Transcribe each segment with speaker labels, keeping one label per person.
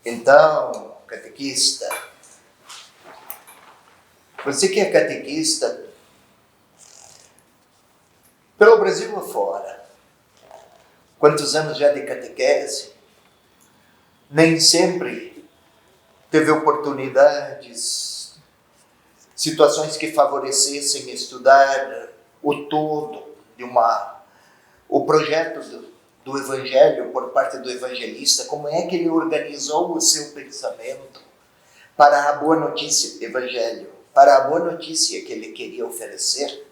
Speaker 1: Então, catequista, você que é catequista, pelo Brasil afora, quantos anos já de catequese, nem sempre teve oportunidades, situações que favorecessem estudar o todo de o projeto do Evangelho por parte do evangelista, como é que ele organizou o seu pensamento para a boa notícia, Evangelho, para a boa notícia que ele queria oferecer.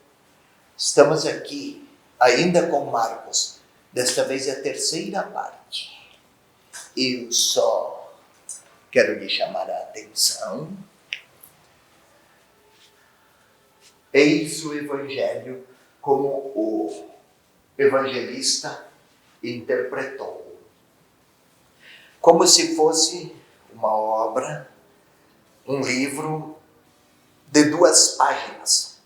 Speaker 1: Estamos aqui, ainda com Marcos, desta vez é a terceira parte. Eu só quero lhe chamar a atenção. Eis o Evangelho como o evangelista interpretou. Como se fosse uma obra, um livro de 2 páginas,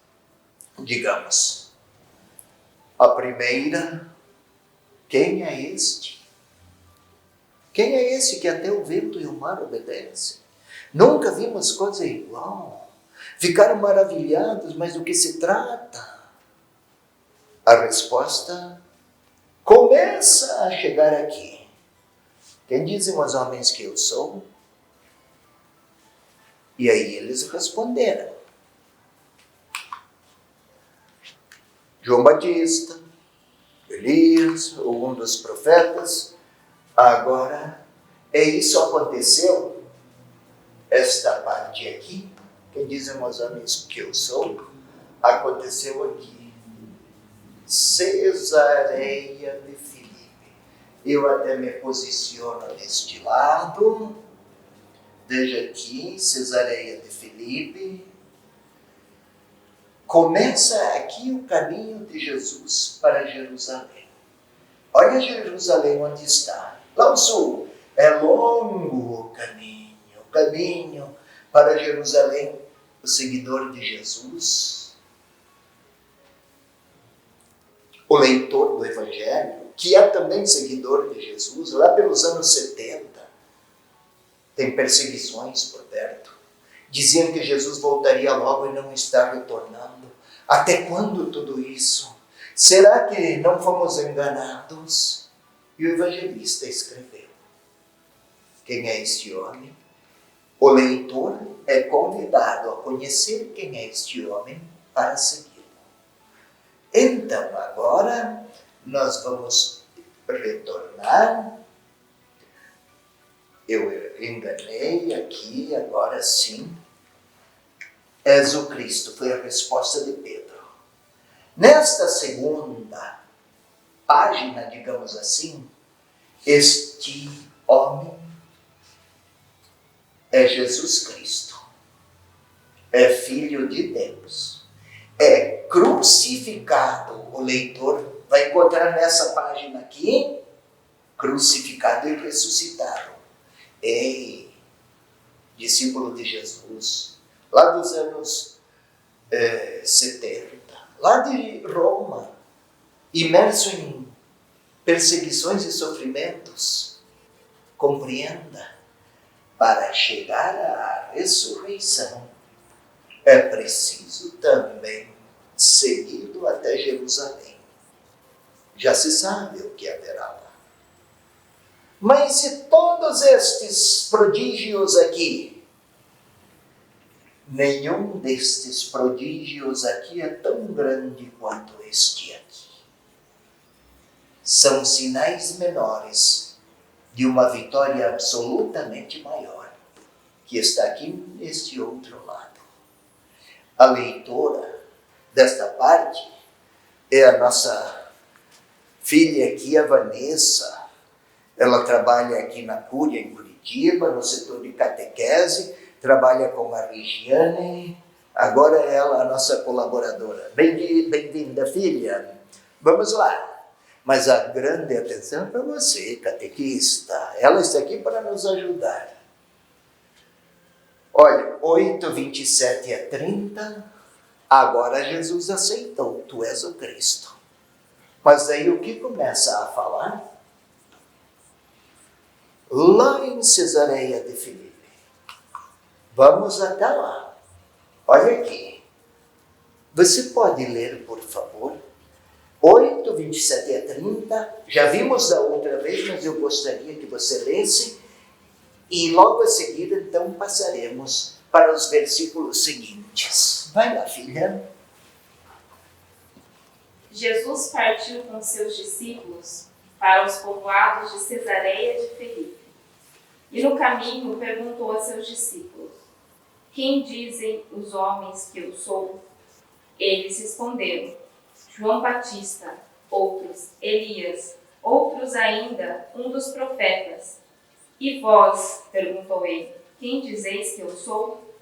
Speaker 1: digamos. A primeira, quem é este? Quem é esse que até o vento e o mar obedecem? Nunca vimos coisa igual. Ficaram maravilhados, mas do que se trata? A resposta começa a chegar aqui. Quem dizem os homens que eu sou? E aí eles responderam: João Batista, Elias, ou um dos profetas. Agora, isso aconteceu, esta parte aqui, quem dizem os homens que eu sou, aconteceu aqui. Cesareia de Filipe. Eu até me posiciono neste lado. Veja aqui, Cesareia de Filipe. Começa aqui o caminho de Jesus para Jerusalém. Olha Jerusalém onde está. Lá ao sul. É longo o caminho para Jerusalém. O seguidor de Jesus, o leitor do Evangelho, que é também seguidor de Jesus, lá pelos anos 70, tem perseguições por perto. Diziam que Jesus voltaria logo e não está retornando. Até quando tudo isso? Será que não fomos enganados? E o evangelista escreveu. Quem é este homem? O leitor é convidado a conhecer quem é este homem para segui-lo. Então, agora, nós vamos retornar. Eu enganei aqui, agora sim. És o Cristo, foi a resposta de Pedro. Nesta segunda página, digamos assim, este homem é Jesus Cristo. É Filho de Deus. É crucificado. O leitor vai encontrar nessa página aqui, crucificado e ressuscitado. Ei, discípulo de Jesus, lá dos anos 70, lá de Roma, imerso em perseguições e sofrimentos, compreenda, para chegar à ressurreição, é preciso também segui-lo até Jerusalém. Já se sabe o que haverá lá. Mas se todos estes prodígios aqui, nenhum destes prodígios aqui é tão grande quanto este aqui. São sinais menores de uma vitória absolutamente maior, que está aqui neste outro lado. A leitora desta parte é a nossa filha aqui, a Vanessa. Ela trabalha aqui na Cúria, em Curitiba, no setor de catequese, trabalha com a Regiane. Agora é ela a nossa colaboradora. Bem-vinda, filha. Vamos lá. Mas a grande atenção é para você, catequista. Ela está aqui para nos ajudar. Olha, 8, 27 a 30, agora Jesus aceitou, tu és o Cristo. Mas aí o que começa a falar? lá em Cesareia de Filipe. Vamos até lá. Olha aqui. Você pode ler, por favor? 8, 27 a 30. Já vimos da outra vez, mas eu gostaria que você lesse. E logo a seguir, então, passaremos para os versículos seguintes. Vai lá, filha.
Speaker 2: Jesus partiu com seus discípulos para os povoados de Cesareia de Filipe. E no caminho perguntou a seus discípulos: quem dizem os homens que eu sou? Eles responderam: João Batista, outros Elias, outros ainda um dos profetas. E vós, perguntou ele, quem dizeis que eu sou?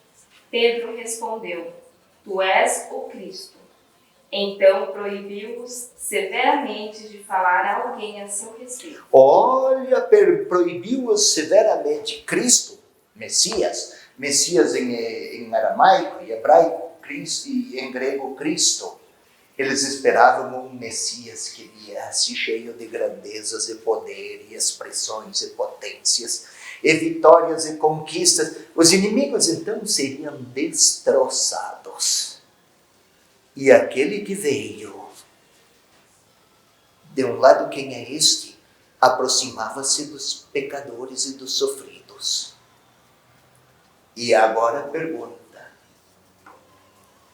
Speaker 2: Pedro respondeu: tu és o Cristo. Então proibiu-os severamente de falar a alguém a seu respeito.
Speaker 1: Olha, proibiu-os severamente. Cristo, Messias em aramaico e hebraico, Cristo, e em grego Cristo. Eles esperavam um Messias que viesse cheio de grandezas e poder e expressões e potências e vitórias e conquistas. Os inimigos então seriam destroçados. E aquele que veio, de um lado quem é este, aproximava-se dos pecadores e dos sofridos. E agora pergunta: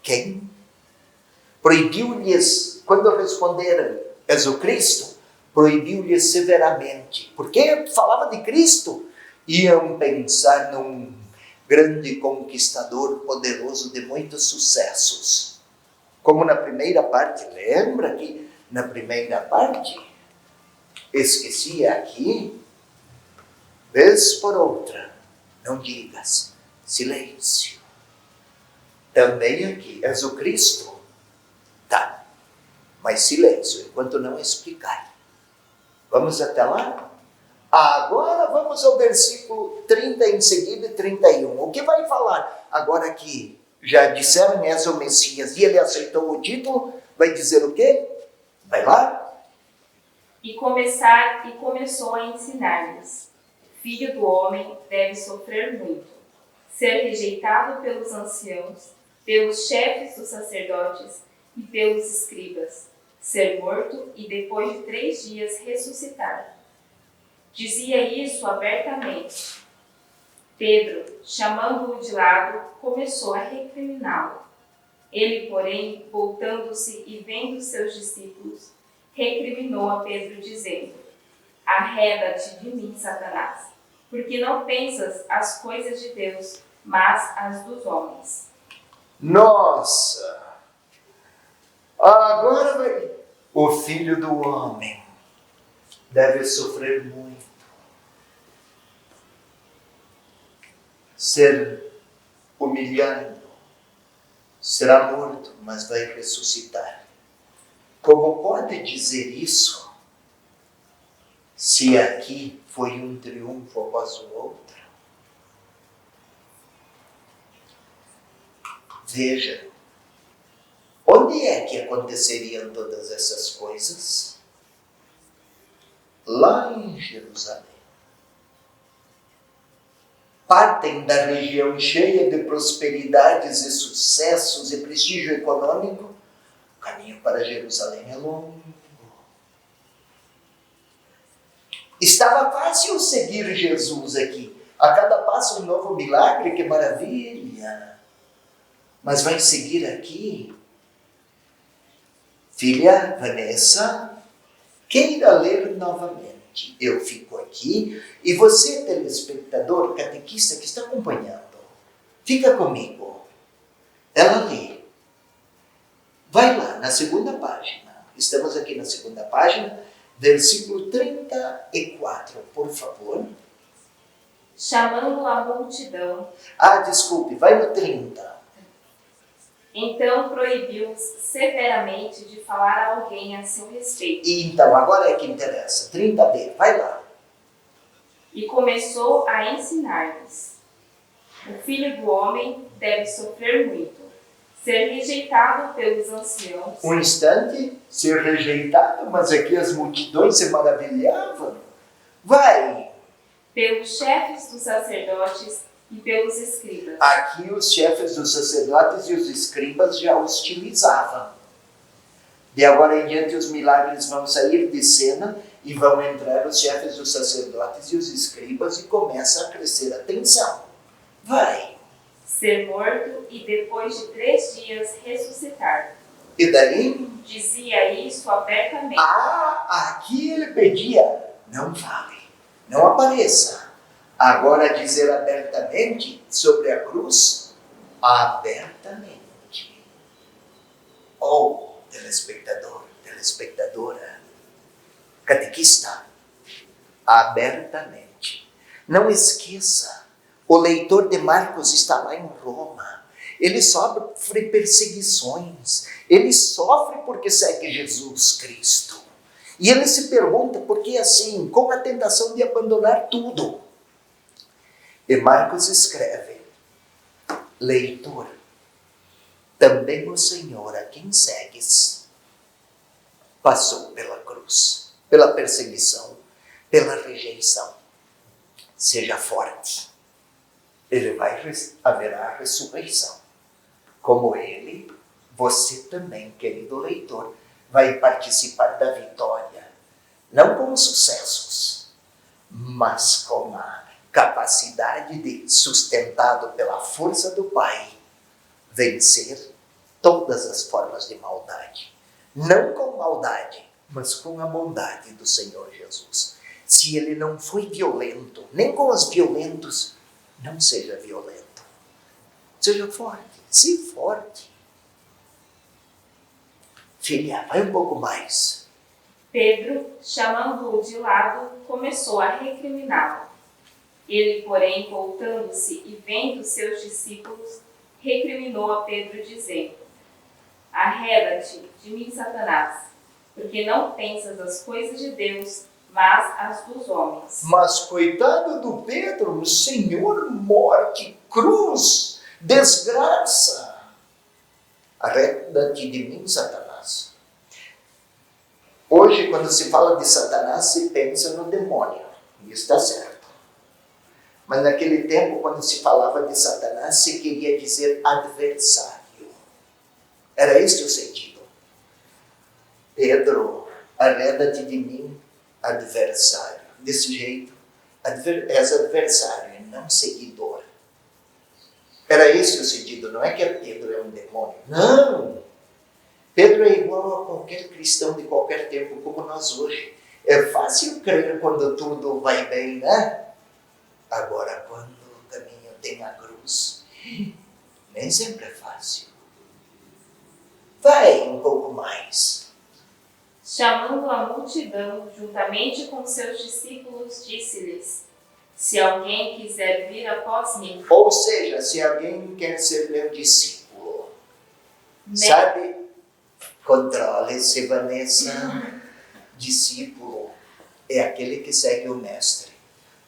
Speaker 1: quem? Proibiu-lhes, quando responderam, és o Cristo, proibiu-lhes severamente. Porque falava de Cristo, iam pensar num grande conquistador poderoso de muitos sucessos. Como na primeira parte, lembra que na primeira parte, esqueci aqui, vez por outra, não digas, silêncio. Também aqui, és o Cristo. Tá, mas silêncio, enquanto não explicar. Vamos até lá? Agora vamos ao versículo 30 em seguida e 31. O que vai falar? Agora que já disseram, és o Messias, e ele aceitou o título, vai dizer o quê? Vai lá.
Speaker 2: E começou a ensinar-lhes: o Filho do Homem deve sofrer muito, ser rejeitado pelos anciãos, pelos chefes dos sacerdotes e pelos escribas, ser morto e depois de 3 dias ressuscitar. Dizia isso abertamente. Pedro, chamando-o de lado, começou a recriminá-lo. Ele, porém, voltando-se e vendo seus discípulos, recriminou a Pedro, dizendo: arreda-te de mim, Satanás, porque não pensas as coisas de Deus, mas as dos homens.
Speaker 1: Nossa! Agora vai. O Filho do Homem deve sofrer muito, ser humilhado, será morto, mas vai ressuscitar. Como pode dizer isso, se aqui foi um triunfo após o outro? Veja, onde é que aconteceriam todas essas coisas? Lá em Jerusalém. Partem da região cheia de prosperidades e sucessos e prestígio econômico. O caminho para Jerusalém é longo. Estava fácil seguir Jesus aqui. A cada passo um novo milagre, que maravilha. Mas vai seguir aqui? Filha Vanessa, queira ler novamente. Eu fico aqui e você, telespectador, catequista que está acompanhando, fica comigo. Ela lê. Vai lá na segunda página. Estamos aqui na segunda página, versículo 34, por favor.
Speaker 2: Chamando a multidão.
Speaker 1: Desculpe, vai no 30.
Speaker 2: Então proibiu-os severamente de falar a alguém a seu respeito.
Speaker 1: E então, agora é que interessa. 30b, vai lá.
Speaker 2: E começou a ensinar-lhes: o Filho do Homem deve sofrer muito, ser rejeitado pelos anciãos.
Speaker 1: Um instante, ser rejeitado, mas aqui as multidões se maravilhavam. Vai!
Speaker 2: pelos chefes dos sacerdotes e pelos escribas.
Speaker 1: Aqui os chefes dos sacerdotes e os escribas já hostilizavam. De agora em diante os milagres vão sair de cena e vão entrar os chefes dos sacerdotes e os escribas e começa a crescer a tensão. Vai.
Speaker 2: Ser morto e depois de 3 dias ressuscitar.
Speaker 1: E daí?
Speaker 2: Dizia isso abertamente.
Speaker 1: Aqui ele pedia, não fale, não apareça. Agora dizer abertamente sobre a cruz, abertamente. Oh, telespectador, telespectadora, catequista, abertamente. Não esqueça, o leitor de Marcos está lá em Roma. Ele sofre perseguições. Ele sofre porque segue Jesus Cristo. E ele se pergunta por que assim, com a tentação de abandonar tudo. E Marcos escreve, leitor, também o Senhor a quem segues passou pela cruz, pela perseguição, pela rejeição. Seja forte. Haverá ressurreição. Como ele, você também, querido leitor, vai participar da vitória. Não com os sucessos, mas com a capacidade de, sustentado pela força do Pai, vencer todas as formas de maldade. Não com maldade, mas com a bondade do Senhor Jesus. Se ele não foi violento, nem com os violentos, não seja violento. Seja forte, se forte. Filha, vai um pouco mais.
Speaker 2: Pedro, chamando-o de lado, começou a recriminá-lo. Ele, porém, voltando-se e vendo seus discípulos, recriminou a Pedro, dizendo: Arreda-te de mim, Satanás, porque não pensas as coisas de Deus, mas as dos homens.
Speaker 1: Mas coitado do Pedro, Senhor, morte, cruz, desgraça. Arreda-te de mim, Satanás. Hoje, quando se fala de Satanás, se pensa no demônio. E está certo. Mas naquele tempo, quando se falava de Satanás, se queria dizer adversário. Era este o sentido. Pedro, arreda-te de mim, adversário. Desse jeito, és adversário e não seguidor. Era esse o sentido. Não é que Pedro é um demônio. Não! Pedro é igual a qualquer cristão de qualquer tempo, como nós hoje. É fácil crer quando tudo vai bem, né? Agora, quando o caminho tem a cruz, nem sempre é fácil. Vai um pouco mais.
Speaker 2: Chamando a multidão, juntamente com seus discípulos, disse-lhes: Se alguém quiser vir após mim...
Speaker 1: Ou seja, se alguém quer ser meu discípulo, sabe? Controle-se, Vanessa. Discípulo é aquele que segue o mestre.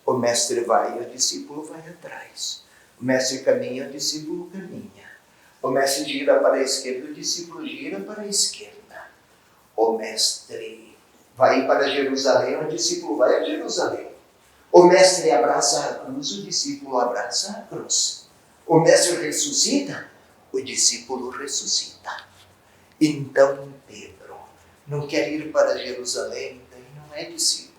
Speaker 1: O mestre vai e o discípulo vai atrás. O mestre caminha, o discípulo caminha. O mestre gira para a esquerda, o discípulo gira para a esquerda. O mestre vai para Jerusalém, o discípulo vai a Jerusalém. O mestre abraça a cruz, o discípulo abraça a cruz. O mestre ressuscita, o discípulo ressuscita. Então Pedro não quer ir para Jerusalém, daí não é discípulo.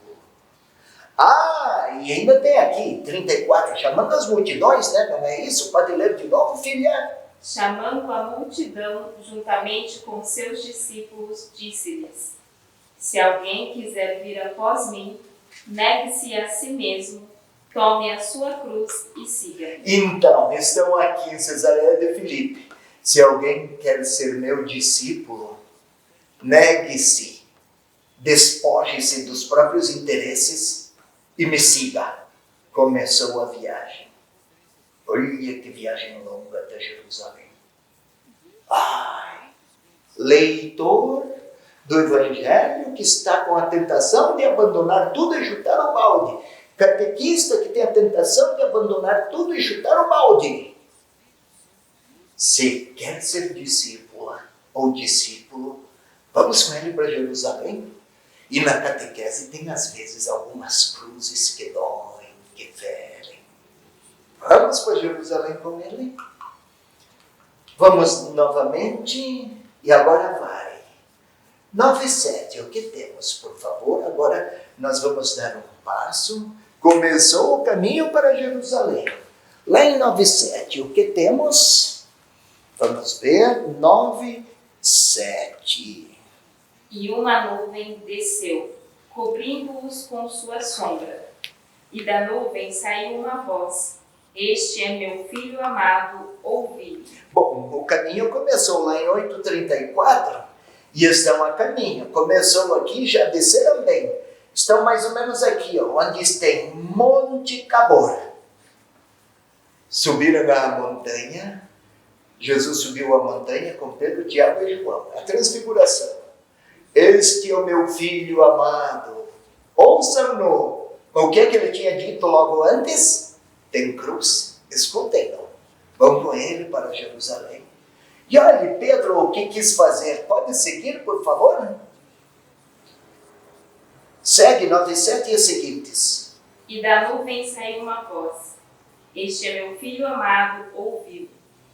Speaker 1: E ainda tem aqui, 34, chamando as multidões, né? Não é isso? Pode ler de novo, filha?
Speaker 2: Chamando a multidão, juntamente com seus discípulos, disse-lhes: Se alguém quiser vir após mim, negue-se a si mesmo, tome a sua cruz e siga.
Speaker 1: Então, estão aqui em Cesareia de Filipe. Se alguém quer ser meu discípulo, negue-se, despoje-se dos próprios interesses e me siga. Começou a viagem. Olha que viagem longa até Jerusalém. Leitor do Evangelho que está com a tentação de abandonar tudo e chutar o balde. Catequista que tem a tentação de abandonar tudo e chutar o balde. Se quer ser discípula ou discípulo, vamos com ele para Jerusalém. E na catequese tem às vezes algumas cruzes que doem. que fere. Vamos para Jerusalém com ele? Vamos novamente, e agora vai. 9:7, o que temos, por favor? Agora nós vamos dar um passo. Começou o caminho para Jerusalém. Lá em 9:7, o que temos? Vamos ver, 9:7.
Speaker 2: E uma nuvem desceu, cobrindo-os com sua sombra. E da nuvem saiu uma voz: Este é meu filho amado, ouvi-o.
Speaker 1: Bom, o caminho começou lá em 8:34 e estão a caminho. Começou aqui, já desceram bem. Estão mais ou menos aqui, ó, onde tem Monte Tabor. Subiram a montanha. Jesus subiu a montanha com Pedro, Tiago e João. A transfiguração. Este é o meu filho amado. Ouçam-no. O que é que ele tinha dito logo antes? Tem cruz. Escutem-no. Vão com ele para Jerusalém. E olhe, Pedro, o que quis fazer? Pode seguir, por favor? Segue 9:7 e os seguintes.
Speaker 2: E da nuvem saiu uma voz: Este é meu filho amado, ouvi-o.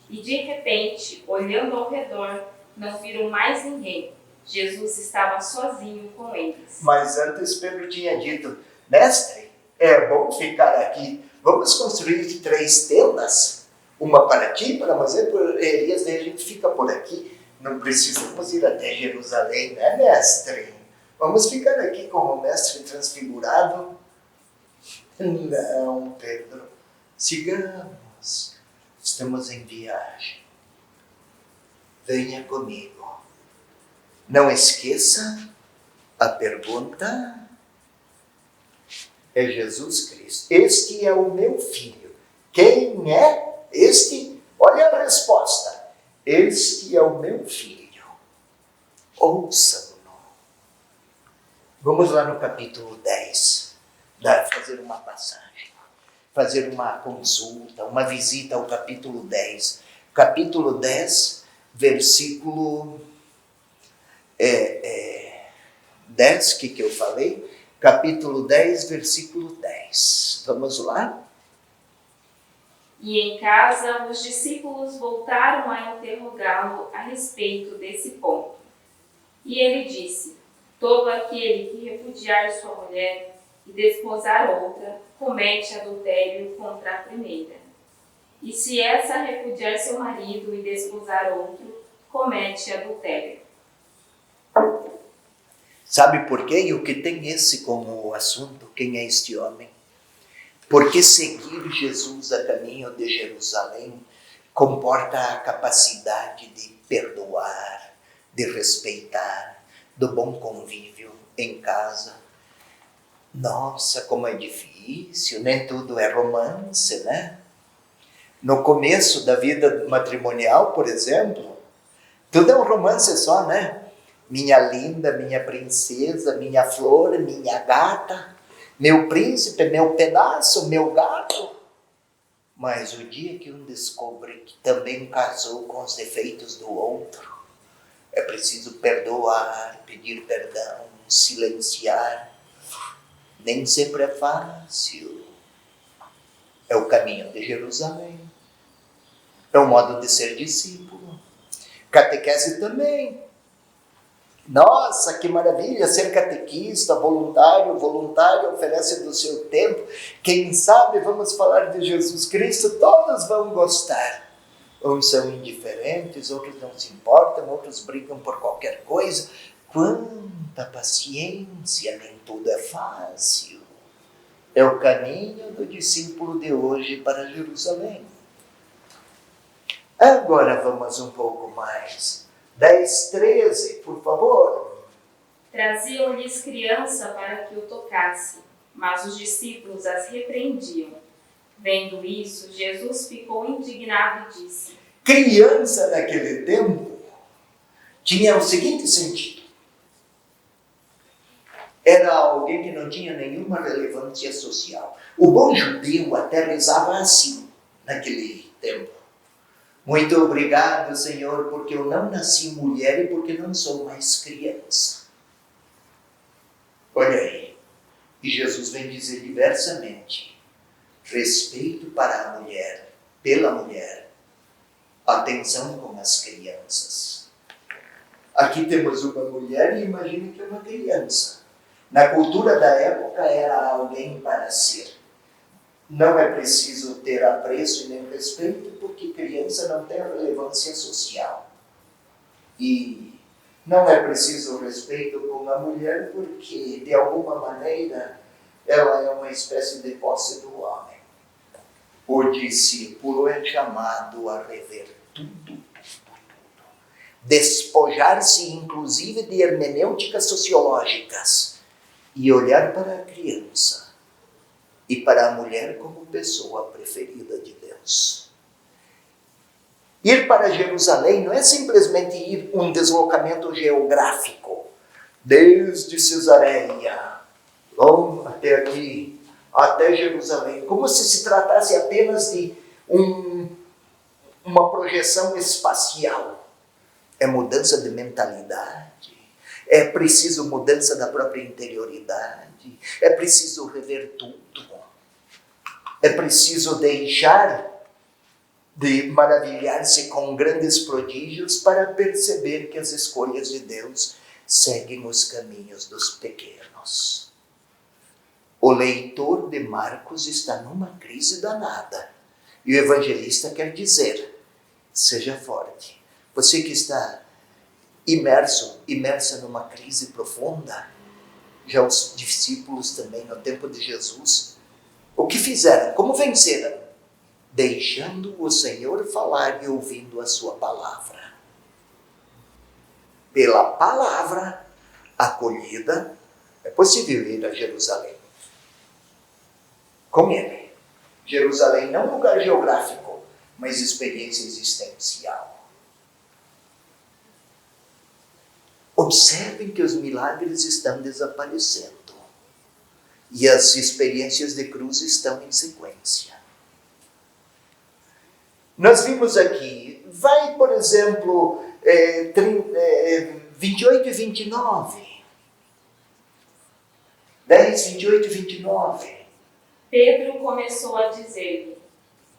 Speaker 2: E de repente, olhando ao redor, não viram mais ninguém. Jesus estava sozinho com eles.
Speaker 1: Mas antes Pedro tinha dito: Mestre, é bom ficar aqui. Vamos construir 3 tendas. Uma para ti, para Moisés, por Elias, daí a gente fica por aqui. Não precisamos ir até Jerusalém, né, mestre? Vamos ficar aqui com o mestre transfigurado? Não, Pedro. Sigamos. Estamos em viagem. Venha comigo. Não esqueça, a pergunta é Jesus Cristo. Este é o meu filho. Quem é este? Olha a resposta. Este é o meu filho. Ouçam-no. Vamos lá no capítulo 10. Fazer uma passagem. Fazer uma consulta, uma visita ao capítulo 10. Capítulo 10, versículo 10, que eu falei? Capítulo 10, versículo 10. Vamos lá?
Speaker 2: E em casa, os discípulos voltaram a interrogá-lo a respeito desse ponto. E ele disse: Todo aquele que repudiar sua mulher e desposar outra, comete adultério contra a primeira. E se essa repudiar seu marido e desposar outro, comete adultério.
Speaker 1: Sabe por quê? E o que tem esse como assunto? Quem é este homem? Porque seguir Jesus a caminho de Jerusalém comporta a capacidade de perdoar, de respeitar, do bom convívio em casa. Nossa, como é difícil, nem tudo é romance, né? No começo da vida matrimonial, por exemplo, tudo é um romance só, né? Minha linda, minha princesa, minha flor, minha gata, meu príncipe, meu pedaço, meu gato. Mas o dia que um descobre que também casou com os defeitos do outro, é preciso perdoar, pedir perdão, silenciar. Nem sempre é fácil. É o caminho de Jerusalém. É o modo de ser discípulo. Catequese também. Nossa, que maravilha ser catequista, voluntário oferece do seu tempo. Quem sabe vamos falar de Jesus Cristo, todos vão gostar. Uns são indiferentes, outros não se importam, outros brigam por qualquer coisa. Quanta paciência, nem tudo é fácil. É o caminho do discípulo de hoje para Jerusalém. Agora vamos um pouco mais. 10:13, por favor.
Speaker 2: Traziam-lhes criança para que o tocasse, mas os discípulos as repreendiam. Vendo isso, Jesus ficou indignado e disse:
Speaker 1: Criança naquele tempo tinha o seguinte sentido. Era alguém que não tinha nenhuma relevância social. O bom judeu até rezava assim, naquele tempo. Muito obrigado, Senhor, porque eu não nasci mulher e porque não sou mais criança. Olha aí. E Jesus vem dizer diversamente: respeito para a mulher, pela mulher, atenção com as crianças. Aqui temos uma mulher e imagine que é uma criança. Na cultura da época era alguém para ser. Não é preciso ter apreço e nem respeito, porque criança não tem relevância social. E não é preciso respeito com a mulher, porque de alguma maneira ela é uma espécie de posse do homem. O discípulo é chamado a rever tudo. Despojar-se inclusive de hermenêuticas sociológicas e olhar para a criança e para a mulher como pessoa preferida de Deus. Ir para Jerusalém não é simplesmente ir um deslocamento geográfico, desde Cesareia, até aqui, até Jerusalém, como se tratasse apenas de uma projeção espacial. É mudança de mentalidade, é preciso mudança da própria interioridade, é preciso rever tudo, é preciso deixar de maravilhar-se com grandes prodígios para perceber que as escolhas de Deus seguem os caminhos dos pequenos. O leitor de Marcos está numa crise danada e o evangelista quer dizer: seja forte. Você que está imersa numa crise profunda, já os discípulos também no tempo de Jesus, o que fizeram? Como venceram? Deixando o Senhor falar e ouvindo a sua palavra. Pela palavra acolhida, é possível ir a Jerusalém. Com ele. Jerusalém não é um lugar geográfico, mas experiência existencial. Observem que os milagres estão desaparecendo e as experiências de cruz estão em sequência. Nós vimos aqui, vai, por exemplo, 28 e 29. 10, 28 e 29.
Speaker 2: Pedro começou a dizer-lhe: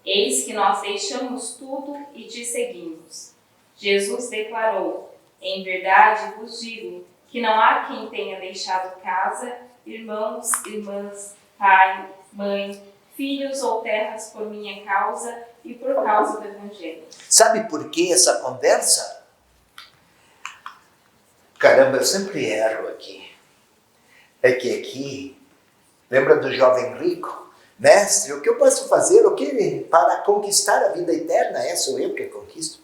Speaker 2: eis que nós deixamos tudo e te seguimos. Jesus declarou: em verdade vos digo que não há quem tenha deixado casa, irmãos, irmãs, pai, mãe, filhos ou terras por minha causa e por causa do Evangelho.
Speaker 1: Sabe por que essa conversa? Caramba, eu sempre erro aqui. É que aqui, lembra do jovem rico? Mestre, o que eu posso fazer? O que para conquistar a vida eterna? Sou eu que conquisto.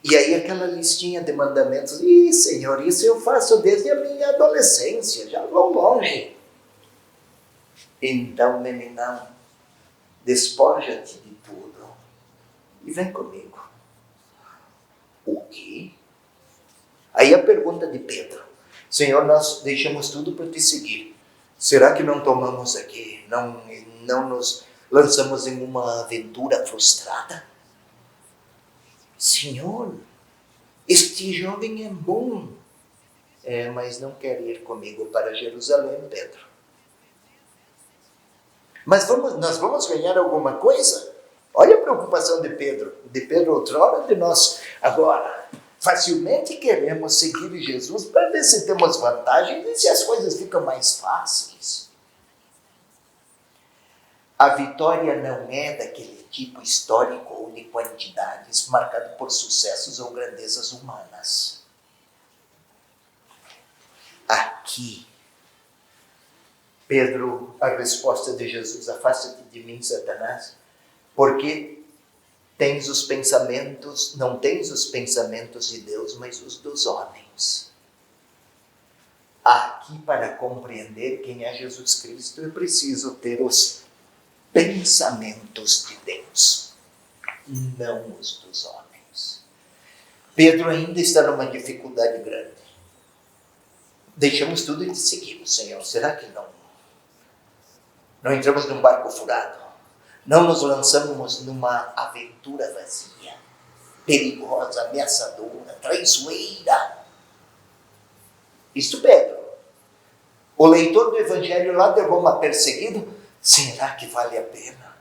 Speaker 1: E aí aquela listinha de mandamentos. Ih, Senhor, isso eu faço desde a minha adolescência. Já vou longe. Então, meninão, despoja-te de tudo e vem comigo. O quê? Aí a pergunta de Pedro: Senhor, nós deixamos tudo para te seguir. Será que não tomamos aqui, não nos lançamos em uma aventura frustrada? Senhor, este jovem é bom. Mas não quer ir comigo para Jerusalém, Pedro. Mas nós vamos ganhar alguma coisa? Olha a preocupação de Pedro outrora, de nós agora. Facilmente queremos seguir Jesus para ver se temos vantagem e se as coisas ficam mais fáceis. A vitória não é daquele tipo histórico ou de quantidades marcado por sucessos ou grandezas humanas. Aqui, Pedro, a resposta de Jesus: afasta-te de mim, Satanás, porque não tens os pensamentos de Deus, mas os dos homens. Aqui, para compreender quem é Jesus Cristo, é preciso ter os pensamentos de Deus, não os dos homens. Pedro ainda está numa dificuldade grande. Deixamos tudo e te seguimos, Senhor. Será que não entramos num barco furado? Não nos lançamos numa aventura vazia, perigosa, ameaçadora, traiçoeira? Isto Pedro. O leitor do Evangelho lá de Roma perseguido Será que vale a pena?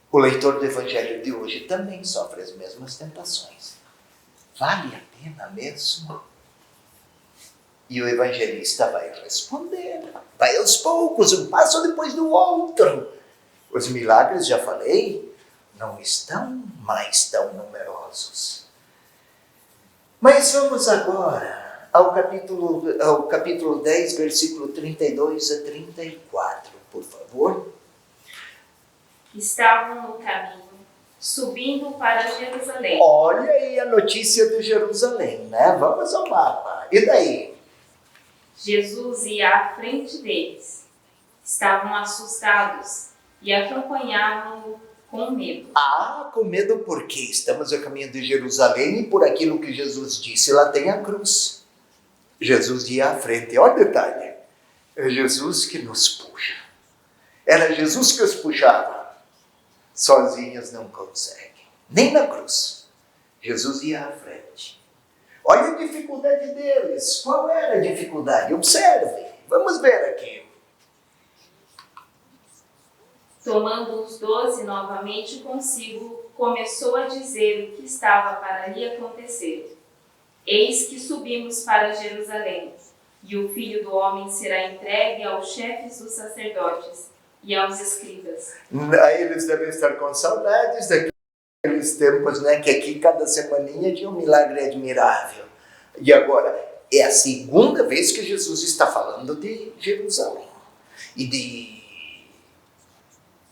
Speaker 1: O leitor do Evangelho de hoje também sofre as mesmas tentações. Vale a pena mesmo? E o evangelista vai responder. Vai aos poucos, um passo depois do outro. Os milagres, já falei, não estão mais tão numerosos. Mas vamos agora ao capítulo 10, versículo 32 a 34, por favor.
Speaker 2: Estavam no caminho, subindo para Jerusalém.
Speaker 1: Olha aí a notícia de Jerusalém, né? Vamos ao mapa. E daí?
Speaker 2: Jesus ia à frente deles. Estavam assustados e acompanhavam-no com medo.
Speaker 1: Com medo porque estamos a caminho de Jerusalém e por aquilo que Jesus disse, lá tem a cruz. Jesus ia à frente. Olha o detalhe. É Jesus que nos puxa. Era Jesus que os puxava. Sozinhos não conseguem. Nem na cruz. Jesus ia à frente. Olha a dificuldade deles. Qual era a dificuldade? Observe. Vamos ver aqui.
Speaker 2: Tomando os 12 novamente consigo, começou a dizer o que estava para lhe acontecer. Eis que subimos para Jerusalém, e o Filho do Homem será entregue aos chefes dos sacerdotes e aos escribas.
Speaker 1: Eles devem estar com saudades daqueles tempos, né? Que aqui cada semaninha tinha um milagre admirável. E agora é a segunda vez que Jesus está falando de Jerusalém. E de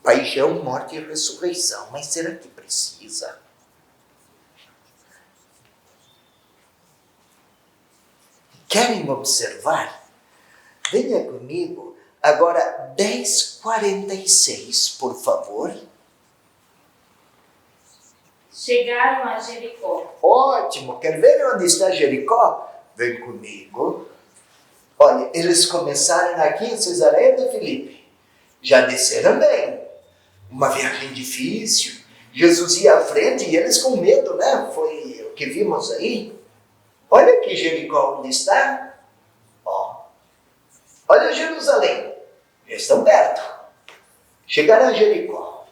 Speaker 1: paixão, morte e ressurreição. Mas será que precisa? Querem observar? Venha comigo. Agora, 10:46, por favor.
Speaker 2: Chegaram a Jericó.
Speaker 1: Ótimo. Quer ver onde está Jericó? Vem comigo. Olha, eles começaram aqui em Cesareia de Filipe. Já desceram bem. Uma viagem difícil. Jesus ia à frente e eles com medo, né? Foi o que vimos aí. Olha aqui Jericó onde está. Olha Jerusalém. Já estão perto. Chegaram a Jericó.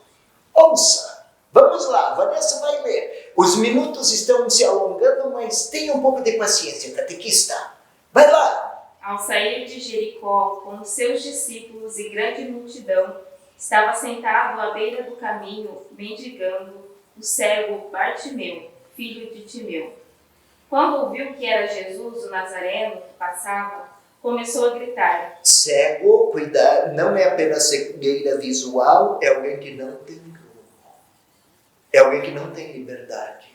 Speaker 1: Ouça. Vamos lá, Vanessa vai ler. Os minutos estão se alongando, mas tenha um pouco de paciência, catequista. Vai lá.
Speaker 2: Ao sair de Jericó, com os seus discípulos e grande multidão, estava sentado à beira do caminho, mendigando, o cego Bartimeu, filho de Timeu. Quando ouviu que era Jesus, o Nazareno, que passava, começou a gritar.
Speaker 1: Cego, cuidado, não é apenas cegueira visual, é alguém que não tem rumo. É alguém que não tem liberdade.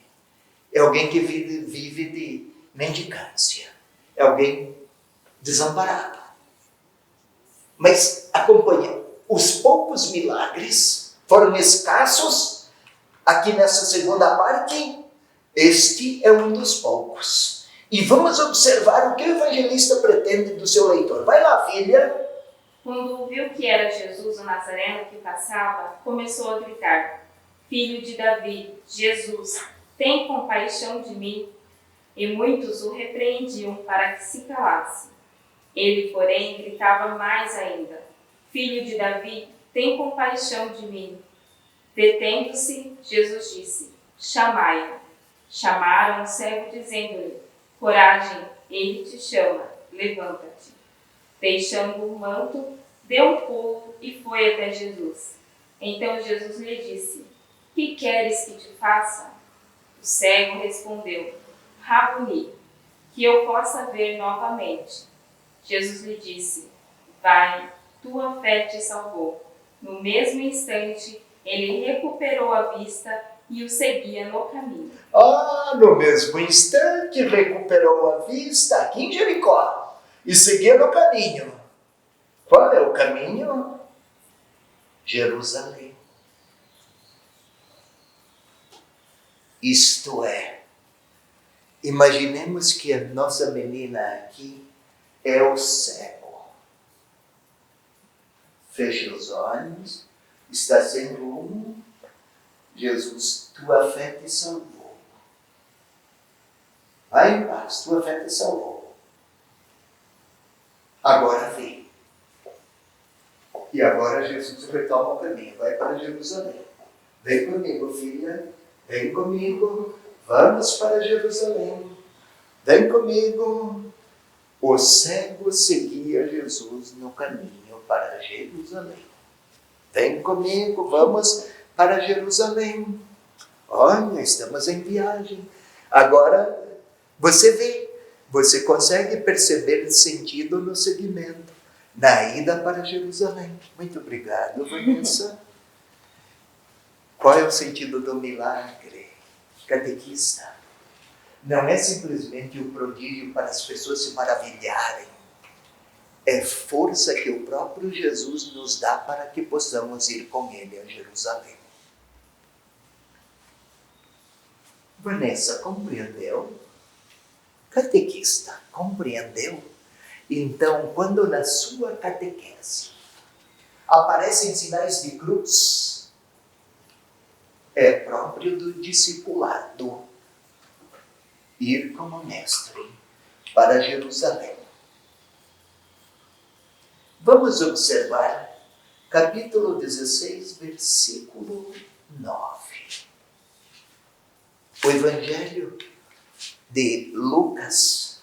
Speaker 1: É alguém que vive de mendicância. É alguém desamparado. Mas acompanha, os poucos milagres foram escassos. Aqui nessa segunda parte, este é um dos poucos. E vamos observar o que o evangelista pretende do seu leitor. Vai lá, filha.
Speaker 2: Quando ouviu que era Jesus, o Nazareno, que passava, começou a gritar. Filho de Davi, Jesus, tem compaixão de mim. E muitos o repreendiam para que se calasse. Ele, porém, gritava mais ainda. Filho de Davi, tem compaixão de mim. Detendo-se, Jesus disse, chamai-o. Chamaram o cego, dizendo-lhe, coragem, ele te chama, levanta-te. Deixando o manto, deu um pulo e foi até Jesus. Então Jesus lhe disse, que queres que te faça? O cego respondeu, Rabuni, que eu possa ver novamente. Jesus lhe disse, vai, tua fé te salvou. No mesmo instante, ele recuperou a vista e o seguia no caminho.
Speaker 1: No mesmo instante, recuperou a vista aqui em Jericó e seguia no caminho. Qual é o caminho? Jerusalém. Isto é, imaginemos que a nossa menina aqui é o cego. Feche os olhos, está sem rumo. Jesus, tua fé te salvou. Vai em paz, tua fé te salvou. Agora vem. E agora Jesus retoma o caminho, vai para Jerusalém. Vem comigo, filha, vem comigo, vamos para Jerusalém. Vem comigo. O cego seguia Jesus no caminho para Jerusalém. Vem comigo, vamos para Jerusalém. Olha, estamos em viagem. Agora, você consegue perceber sentido no segmento, na ida para Jerusalém. Muito obrigado, Vanessa. Qual é o sentido do milagre? Catequista. Não é simplesmente o prodígio para as pessoas se maravilharem. É força que o próprio Jesus nos dá para que possamos ir com Ele a Jerusalém. Vanessa, compreendeu? Catequista, compreendeu? Então, quando na sua catequese aparecem sinais de cruz, é próprio do discipulado ir como mestre para Jerusalém. Vamos observar capítulo 16, versículo 9. O Evangelho de Lucas,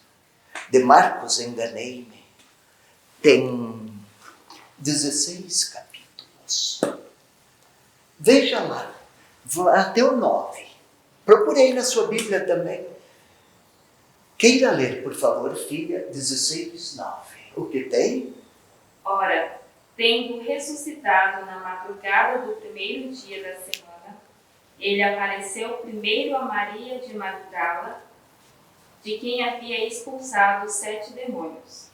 Speaker 1: de Marcos, enganei-me, tem 16 capítulos. Veja lá, até o 9. Procurei na sua Bíblia também. Queira ler, por favor, filha, 16, 9. O que tem?
Speaker 2: Ora, tendo ressuscitado na madrugada do primeiro dia da semana, ele apareceu primeiro a Maria de Magdala, de quem havia expulsado 7 demônios.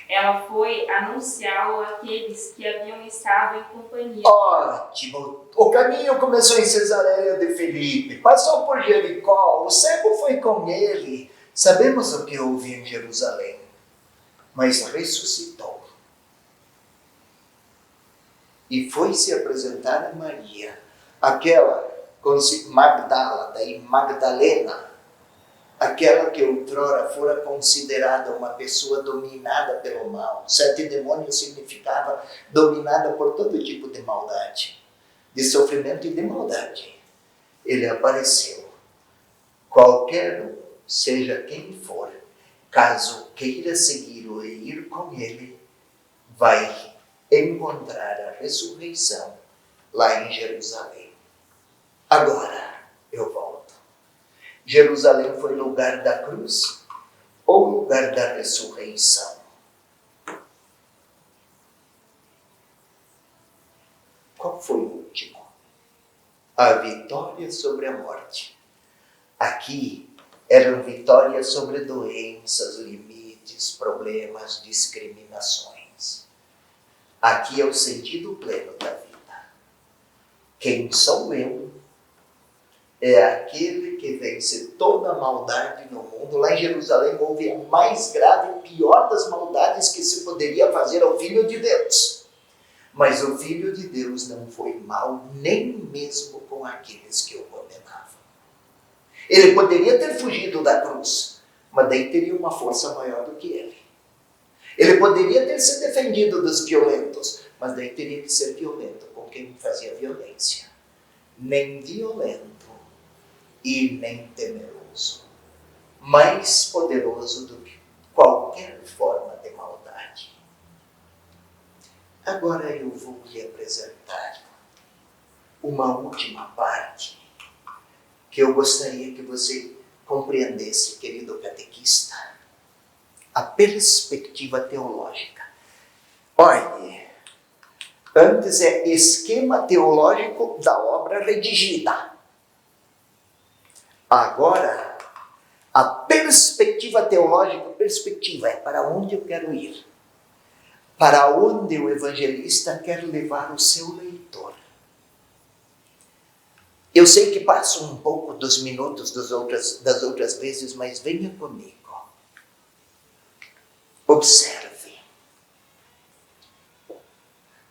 Speaker 2: Ela foi anunciá-lo àqueles que haviam estado em companhia.
Speaker 1: Ótimo! O caminho começou em Cesareia de Filipe, passou por Jericó, o cego foi com ele. Sabemos o que houve em Jerusalém, mas ressuscitou. E foi se apresentar a Maria, aquela Magdala, daí Magdalena, aquela que outrora fora considerada uma pessoa dominada pelo mal. 7 demônios significava dominada por todo tipo de maldade, de sofrimento e de maldade. Ele apareceu. Qualquer um, seja quem for, caso queira segui-lo e ir com ele, vai encontrar a ressurreição lá em Jerusalém. Agora eu volto. Jerusalém foi lugar da cruz ou lugar da ressurreição? Qual foi o último? A vitória sobre a morte. Aqui eram vitórias sobre doenças, limites, problemas, discriminações. Aqui é o sentido pleno da vida. Quem sou eu? É aquele que vence toda a maldade no mundo. Lá em Jerusalém houve a mais grave e pior das maldades que se poderia fazer ao Filho de Deus. Mas o Filho de Deus não foi mau, nem mesmo com aqueles que o condenavam. Ele poderia ter fugido da cruz, mas daí teria uma força maior do que ele. Ele poderia ter se defendido dos violentos, mas daí teria que ser violento com quem fazia violência. Nem violento e nem temeroso. Mais poderoso do que qualquer forma de maldade. Agora eu vou lhe apresentar uma última parte que eu gostaria que você compreendesse, querido catequista. A perspectiva teológica. Olhe, antes é esquema teológico da obra redigida. Agora, a perspectiva teológica, perspectiva é para onde eu quero ir. Para onde o evangelista quer levar o seu leitor. Eu sei que passo um pouco dos minutos das outras vezes, mas venha comigo. Observe.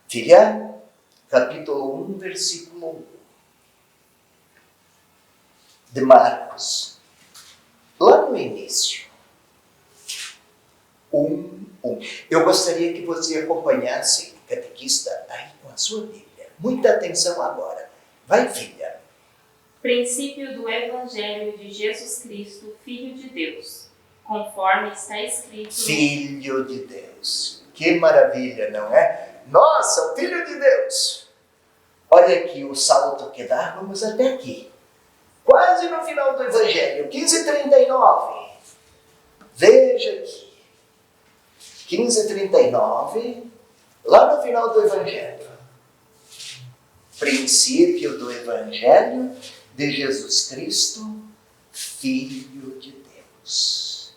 Speaker 1: Filha, capítulo 1, versículo 1 de Marcos. Lá no início. 1. Eu gostaria que você acompanhasse, catequista está aí com a sua Bíblia. Muita atenção agora. Vai, filha.
Speaker 2: Princípio do Evangelho de Jesus Cristo, Filho de Deus, conforme está escrito...
Speaker 1: Filho de Deus. Que maravilha, não é? Nossa, o Filho de Deus. Olha aqui o salto que dá. Vamos até aqui. Quase no final do Evangelho. 15:39. Veja aqui. 15:39. Lá no final do Evangelho. Princípio do Evangelho de Jesus Cristo, Filho de Deus.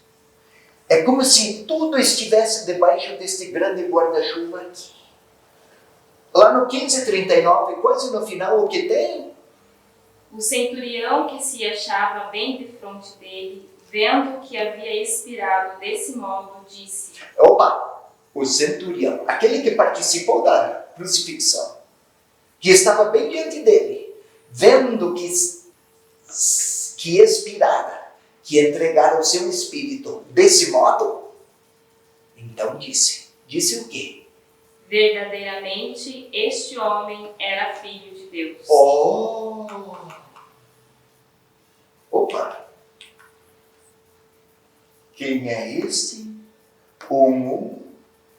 Speaker 1: É como se tudo estivesse debaixo deste grande guarda-chuva aqui. Lá no 15:39, quase no final, o que tem?
Speaker 2: O centurião que se achava bem de frente dele, vendo que havia expirado desse modo, disse...
Speaker 1: Opa! O centurião, aquele que participou da crucifixão, que estava bem diante dele, vendo que expirara, que entregara o seu espírito desse modo, então disse o quê?
Speaker 2: Verdadeiramente, este homem era filho de Deus.
Speaker 1: Oh! Opa! Quem é este?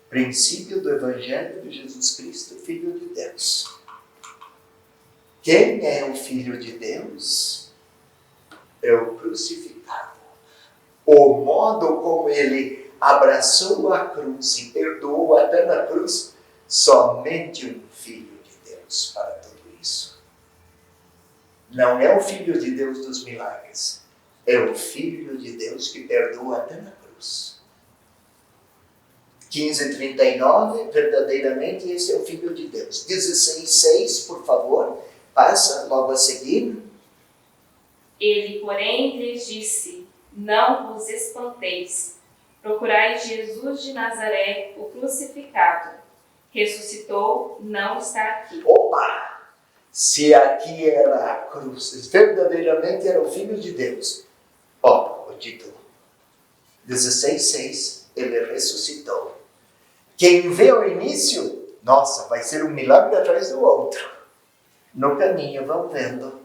Speaker 1: Princípio do Evangelho de Jesus Cristo, Filho de Deus. Quem é o Filho de Deus? É o crucificado. O modo como ele abraçou a cruz e perdoou até na cruz, somente um Filho de Deus para tudo isso. Não é o Filho de Deus dos milagres, é o Filho de Deus que perdoa até na cruz. 15:39, verdadeiramente esse é o Filho de Deus. 16:6, por favor, passa logo a seguir.
Speaker 2: Ele, porém, lhes disse: não vos espanteis. Procurai Jesus de Nazaré, o crucificado. Ressuscitou, não está aqui.
Speaker 1: Opa! Se aqui era a cruz, verdadeiramente era o Filho de Deus. Ó, o título. 16:6, ele ressuscitou. Quem vê o início, nossa, vai ser um milagre atrás do outro. No caminho vão vendo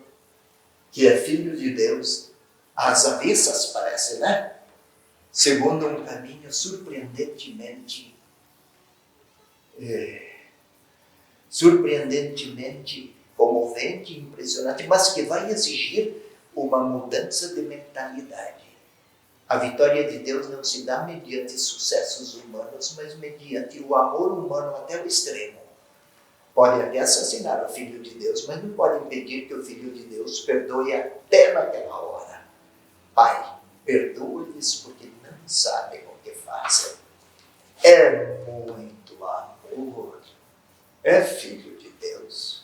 Speaker 1: que é Filho de Deus. Às avessas parece, né? Segundo um caminho surpreendentemente comovente, impressionante, mas que vai exigir uma mudança de mentalidade. A vitória de Deus não se dá mediante sucessos humanos, mas mediante o amor humano até o extremo. Pode até assassinar o Filho de Deus, mas não pode impedir que o Filho de Deus perdoe até naquela hora. Pai, perdoa-lhes porque não sabem o que fazem. É muito amor. É Filho de Deus.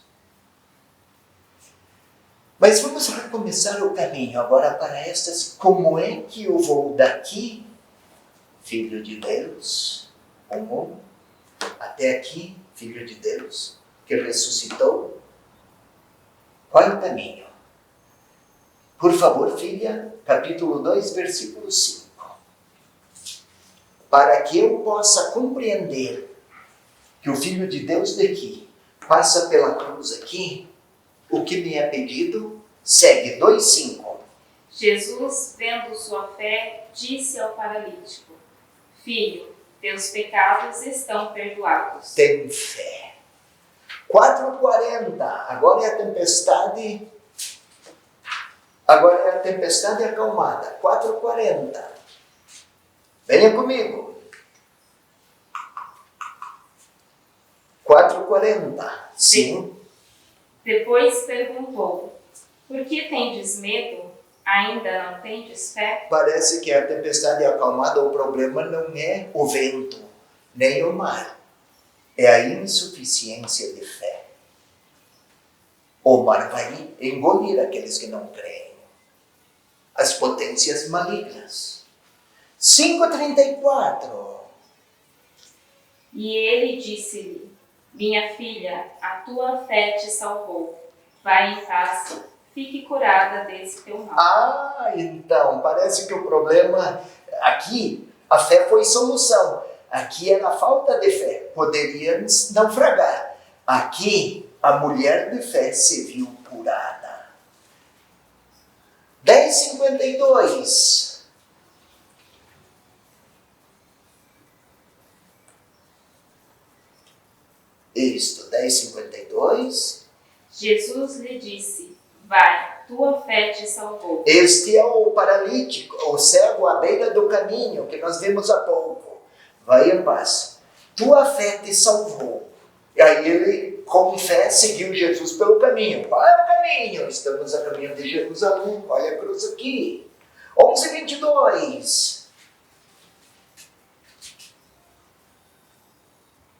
Speaker 1: Mas vamos recomeçar o caminho agora para estas. Como é que eu vou daqui, Filho de Deus, até aqui, Filho de Deus, que ressuscitou? Qual é o caminho? Por favor, filha, capítulo 2, versículo 5. Para que eu possa compreender que o Filho de Deus daqui passa pela cruz aqui, o que me é pedido, segue 2:5.
Speaker 2: Jesus, vendo sua fé, disse ao paralítico: Filho, teus pecados estão perdoados.
Speaker 1: Tem fé. 4:40. Agora é a tempestade. Agora é a tempestade acalmada. 4:40. Venha comigo. 4:40. Sim.
Speaker 2: Depois perguntou: Por que tendes medo? Ainda não tendes fé?
Speaker 1: Parece que a tempestade acalmada, o problema não é o vento, nem o mar. É a insuficiência de fé. O mar vai engolir aqueles que não creem. As potências malignas. 5:34.
Speaker 2: E ele disse-lhe: Minha filha, a tua fé te salvou. Vai em paz, fique curada desse teu mal.
Speaker 1: Ah, então, parece que o problema aqui, a fé foi solução. Aqui era a falta de fé, poderia naufragar. Aqui, a mulher de fé se viu curada. 10:52. Isto, 10:52.
Speaker 2: Jesus lhe disse: vai, tua fé te salvou.
Speaker 1: Este é o paralítico, o cego à beira do caminho, que nós vimos há pouco. Vai em paz. Tua fé te salvou. E aí ele, com fé, seguiu Jesus pelo caminho. Qual é o caminho? Estamos a caminho de Jerusalém. Olha a cruz aqui. 11:22.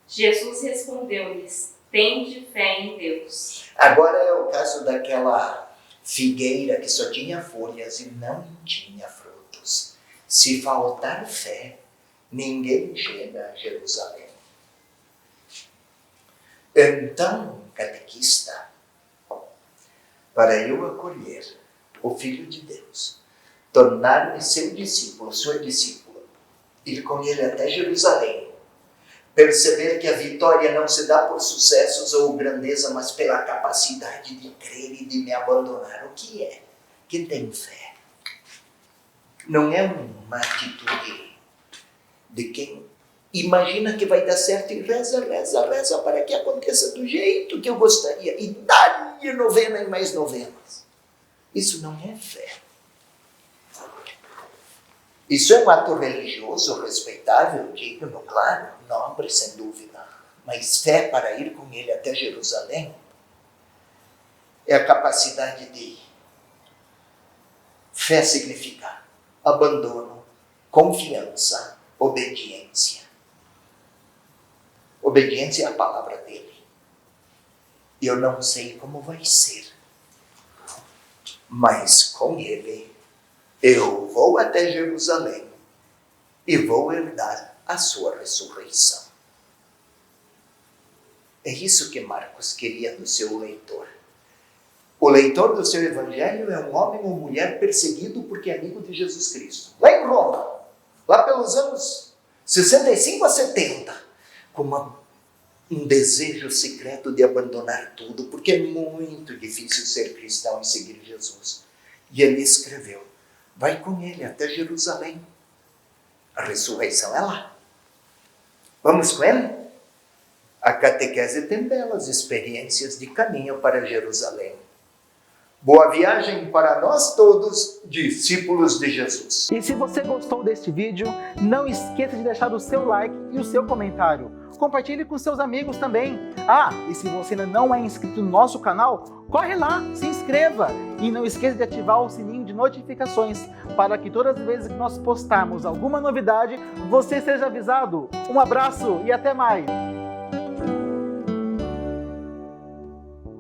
Speaker 2: Jesus respondeu-lhes: tende fé em Deus.
Speaker 1: Agora é o caso daquela figueira que só tinha folhas e não tinha frutos. Se faltar fé, ninguém chega a Jerusalém. Então, catequista, para eu acolher o Filho de Deus, tornar-me seu discípulo, sua discípula, ir com ele até Jerusalém, perceber que a vitória não se dá por sucessos ou grandeza, mas pela capacidade de crer e de me abandonar. O que é? Quem tem fé não é uma atitude de quem imagina que vai dar certo e reza para que aconteça do jeito que eu gostaria. E dá-lhe novena e mais novenas. Isso não é fé. Isso é um ato religioso, respeitável, digno, claro, nobre, sem dúvida. Mas fé para ir com ele até Jerusalém é a capacidade de... Fé significa abandono, confiança, obediência. Obediência é a palavra dele. Eu não sei como vai ser, mas com ele eu vou até Jerusalém e vou herdar a sua ressurreição. É isso que Marcos queria do seu leitor. O leitor do seu evangelho é um homem ou mulher perseguido porque é amigo de Jesus Cristo. Lá em Roma, lá pelos anos 65 a 70, com um desejo secreto de abandonar tudo, porque é muito difícil ser cristão e seguir Jesus. E ele escreveu: vai com ele até Jerusalém. A ressurreição é lá. Vamos com ele? A catequese tem belas experiências de caminho para Jerusalém. Boa viagem para nós todos, discípulos de Jesus.
Speaker 3: E se você gostou deste vídeo, não esqueça de deixar o seu like e o seu comentário. Compartilhe com seus amigos também. E se você ainda não é inscrito no nosso canal, corre lá, se inscreva. E não esqueça de ativar o sininho de notificações, para que todas as vezes que nós postarmos alguma novidade, você seja avisado. Um abraço e até mais!